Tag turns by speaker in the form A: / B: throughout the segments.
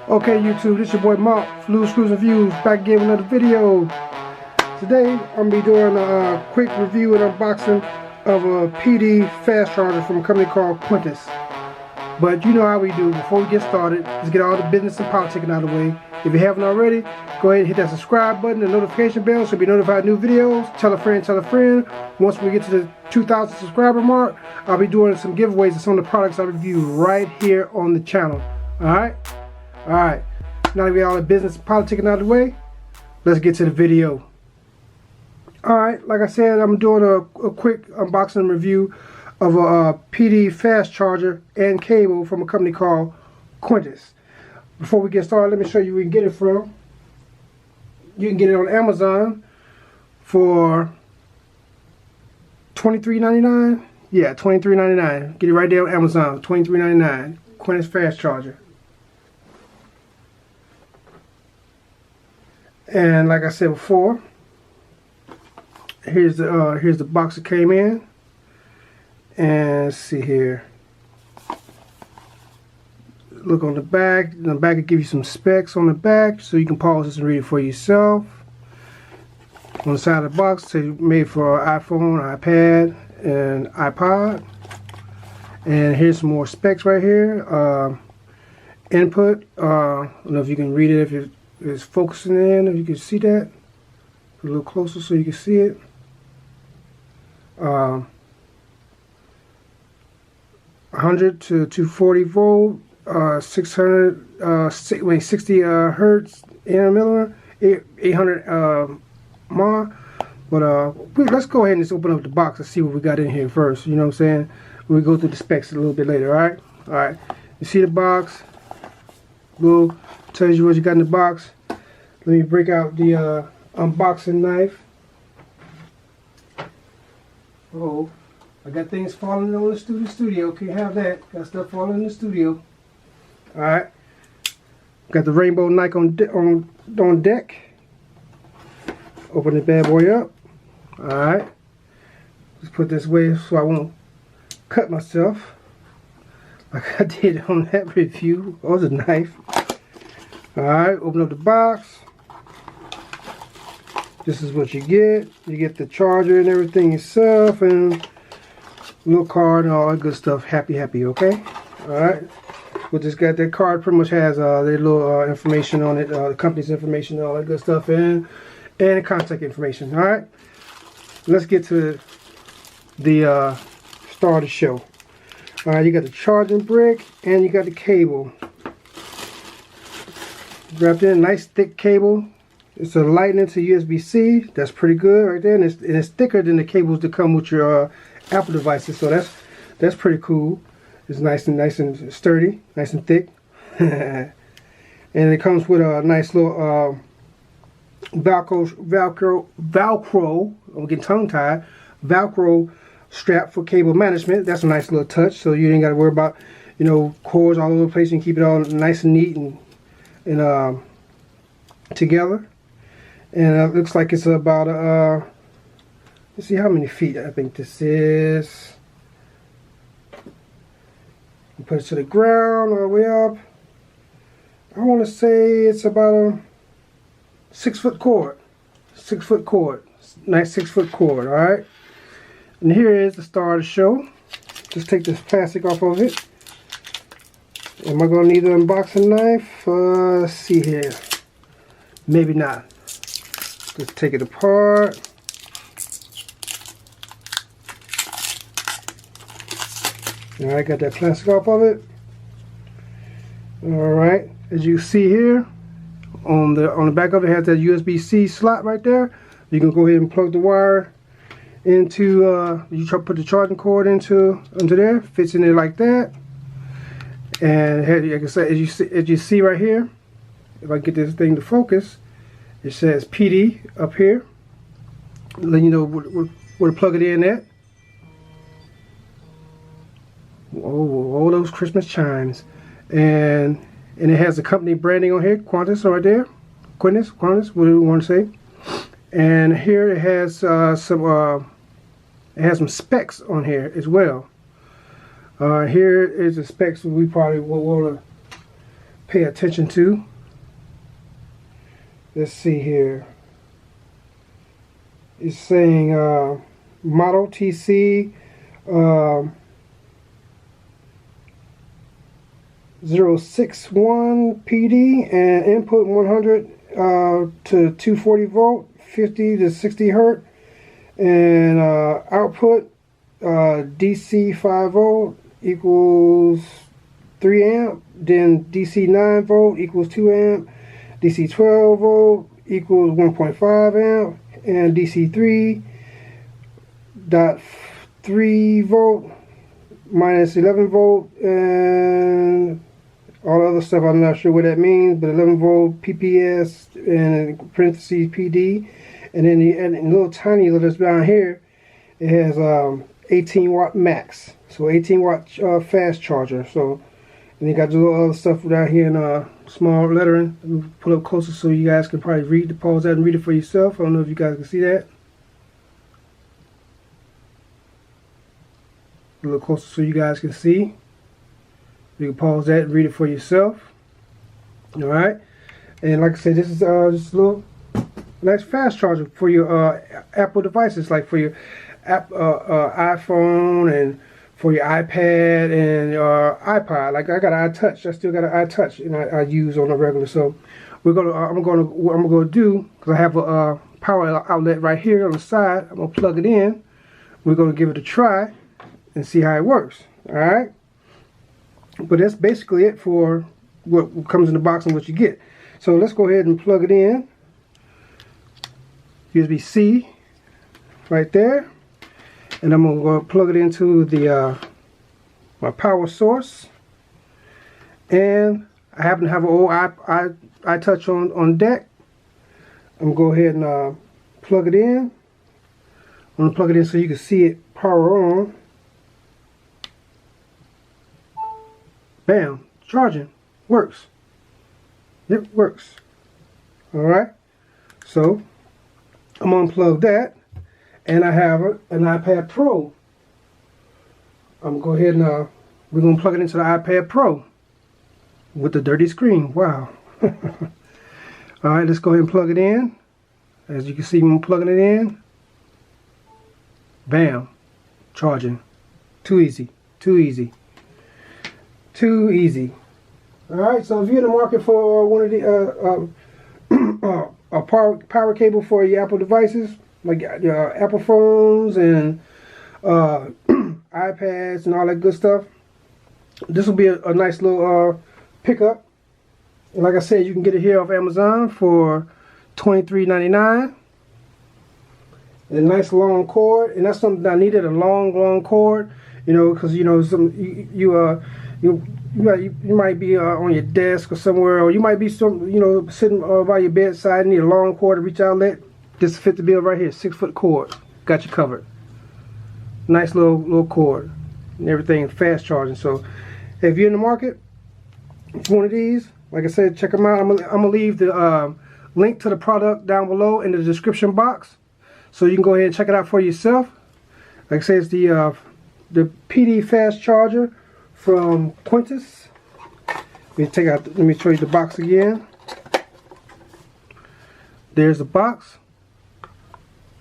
A: Okay, YouTube, this is your boy Mark, Fluid Screws and Views, back again with another video. Today, I'm going to be doing a quick review and unboxing of a PD fast charger from a company called Quntis. But you know how we do. Before we get started, let's get all the business and politicking out of the way. If you haven't already, go ahead and hit that subscribe button and notification bell so you'll be notified of new videos. Tell a friend, tell a friend. Once we get to the 2,000 subscriber mark, I'll be doing some giveaways of some of the products I review right here on the channel. Alright? Alright, now that we got all the business and politicking out of the way, let's get to the video. Alright, like I said, I'm doing a quick unboxing review of a PD fast charger and cable from a company called Quntis. Before we get started, let me show you where you can get it from. You can get it on Amazon for $23.99. Yeah, $23.99. Get it right there on Amazon, $23.99. Quntis fast charger. And like I said before, here's the box that came in. And let's see here. Look on the back. The back will give you some specs on the back, so you can pause this and read it for yourself. On the side of the box, it's made for iPhone, iPad, and iPod. And here's some more specs right here. Input. I don't know if you can read it if it's focusing in, if you can see that. A little closer so you can see it. 100 to 240 volt, 60 hertz intermillimeter, 800 mAh. But let's go ahead and just open up the box and see what we got in here first. You know what I'm saying? We'll go through the specs a little bit later. All right. All right. You see the box? Well, tells you what you got in the box. Let me break out the unboxing knife. Oh, I got things falling on the studio. Can't have that. Got stuff falling in the studio. All right. Got the rainbow knife on deck. Open the bad boy up. All right. Just put this away so I won't cut myself like I did on that review. Oh, the knife. All right. Open up the box. This is what you get. You get the charger and everything yourself, and little card and all that good stuff. Happy, okay? Alright. We just got that card. Pretty much has their little information on it, the company's information, all that good stuff, and contact information. Alright. Let's get to the start of the show. Alright, you got the charging brick and you got the cable. Wrapped in, nice thick cable. It's a lightning to USB-C. That's pretty good right there, and it's thicker than the cables that come with your Apple devices. So that's pretty cool. It's nice and sturdy, nice and thick, and it comes with a nice little Velcro. I'm getting tongue-tied. Velcro strap for cable management. That's a nice little touch. So you ain't got to worry about cords all over the place. You can keep it all nice and neat and together. And it looks like it's about let's see how many feet I think this is. Put it to the ground all the way up. I want to say it's about a 6-foot cord. 6-foot cord. Nice 6-foot cord, alright? And here is the star of the show. Just take this plastic off of it. Am I going to need an unboxing knife? Let's see here. Maybe not. Let's take it apart. Alright, got that plastic off of it. Alright, as you see here, on the back of it has that USB-C slot right there. You can go ahead and plug the wire into, put the charging cord into there. Fits in there like that. And like I said, as you see right here, if I get this thing to focus, it says PD up here. Let you know where to plug it in at. Oh, all those Christmas chimes. And it has the company branding on here, Quntis right there. Quntis, what do you want to say? And here it has some specs on here as well. Here is the specs we probably will want to pay attention to. Let's see here. It's saying model TC 061 PD and input 100 to 240 volt, 50 to 60 hertz, and output DC 5 volt equals 3 amp, then DC 9 volt equals 2 amp, DC 12 volt equals 1.5 amp, and DC 3.3 volt minus 11 volt, and all the other stuff. I'm not sure what that means, but 11 volt PPS and parentheses PD, and then the little tiny letters down here, it has 18 watt max, so 18 watt fast charger. So, and you got the little other stuff down here in small lettering. Let me pull up closer so you guys can probably read, pause that and read it for yourself. I don't know if you guys can see that. A little closer so you guys can see. You can pause that and read it for yourself. Alright, and like I said, this is just a little nice fast charger for your Apple devices, like for your iPhone and for your iPad and your iPod. Like I got an iTouch, I still got an iTouch, and I use on a regular. So what I'm gonna do, because I have a power outlet right here on the side, I'm gonna plug it in. We're gonna give it a try and see how it works. Alright, but that's basically it for what comes in the box and what you get. So let's go ahead and plug it in. USB-C right there, and I'm gonna go plug it into the my power source. And I happen to have an old iTouch on deck. I'm gonna go ahead and plug it in. I'm gonna plug it in so you can see it power on. Bam, charging, works. It works. Alright, so I'm gonna unplug that, and I have an iPad Pro. I'm gonna go ahead and we're gonna plug it into the iPad Pro with the dirty screen. Wow. Alright, let's go ahead and plug it in. As you can see, I'm plugging it in. Bam, charging. Too easy, too easy. Too easy. Alright, so if you're in the market for one of the a power cable for your Apple devices, like your Apple phones and iPads and all that good stuff, this will be a nice little pickup. And like I said, you can get it here off Amazon for $23.99. A nice long cord, and that's something I needed, a long cord, you know, because you know you might be on your desk or somewhere, or you might be sitting by your bedside and need a long cord to reach outlet. This fit the bill right here. 6-foot cord, got you covered. Nice little cord and everything, fast charging. So if you're in the market for one of these, like I said, check them out. I'm gonna leave the link to the product down below in the description box, so you can go ahead and check it out for yourself. Like I said, it's the PD fast charger from Quntis. Let me show you the box again. There's the box.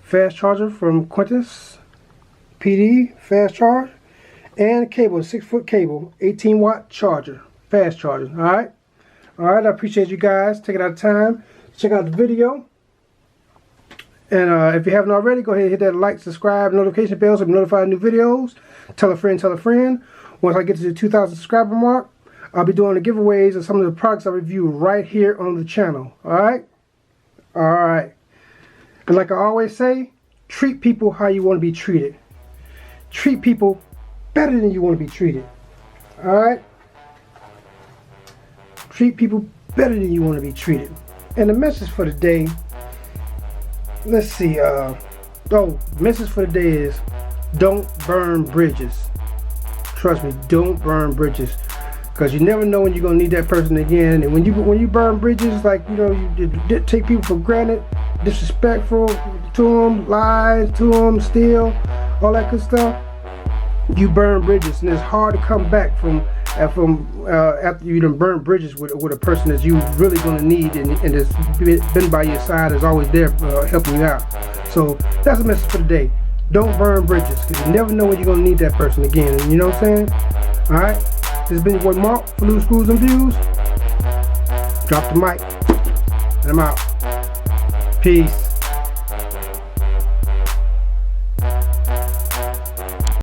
A: Fast charger from Quntis. PD fast charge. And cable, 6-foot cable, 18 watt charger. Fast charger. Alright? Alright, I appreciate you guys taking out the time to check out the video. And if you haven't already, go ahead and hit that like, subscribe, notification bell so you'll be notified of new videos. Tell a friend, tell a friend. Once I get to the 2,000 subscriber mark, I'll be doing the giveaways of some of the products I review right here on the channel. Alright? Alright. And like I always say, treat people how you want to be treated. Treat people better than you want to be treated. Alright? Treat people better than you want to be treated. And the message for the day, let's see, the message for the day is, don't burn bridges. Trust me, don't burn bridges, because you never know when you're gonna need that person again. And when you burn bridges, like you take people for granted, disrespectful to them, lies to them, steal, all that good stuff, you burn bridges, and it's hard to come back from after you done burn bridges with a person that you really gonna need and that's been by your side, is always there helping you out. So that's a message for today. Don't burn bridges, because you never know when you're gonna need that person again. And you know what I'm saying? All right. This has been your boy Mark for Loose Screws and Views. Drop the mic, and I'm out. Peace.